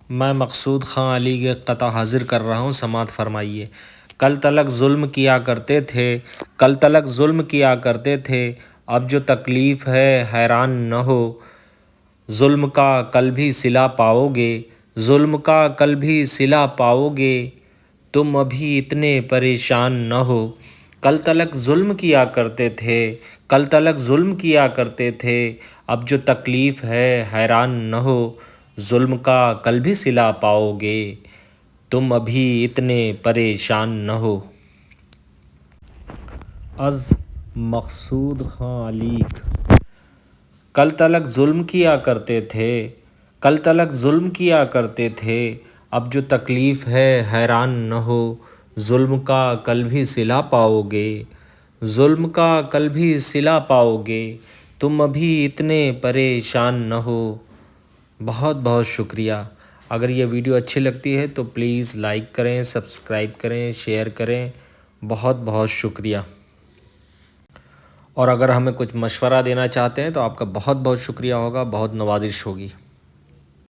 میں مقصود خاں علی کے قطع حاضر کر رہا ہوں، سماعت فرمائیے۔ کل تلک ظلم کیا کرتے تھے، کل تلک ظلم کیا کرتے تھے، اب جو تکلیف ہے حیران نہ ہو، ظلم کا کل بھی صلہ پاؤ گے، ظلم کا کل بھی صلہ پاؤ گے، تم ابھی اتنے پریشان نہ ہو۔ کل تلک ظلم کیا کرتے تھے، کل تلک ظلم کیا کرتے تھے، اب جو تکلیف ہے حیران نہ ہو، ظلم کا کل بھی صلہ پاؤ گے، تم ابھی اتنے پریشان نہ ہو۔ از مقصود خاں علیک۔ کل تلک ظلم کیا کرتے تھے، کل تلک ظلم کیا کرتے تھے، اب جو تکلیف ہے حیران نہ ہو، ظلم کا کل بھی صلہ پاؤ گے، ظلم کا کل بھی صلہ پاؤ گے، تم ابھی اتنے پریشان نہ ہو۔ بہت بہت شکریہ۔ اگر یہ ویڈیو اچھی لگتی ہے تو پلیز لائک کریں، سبسکرائب کریں، شیئر کریں۔ بہت بہت شکریہ۔ اور اگر ہمیں کچھ مشورہ دینا چاہتے ہیں تو آپ کا بہت بہت شکریہ ہوگا، بہت نوازش ہوگی۔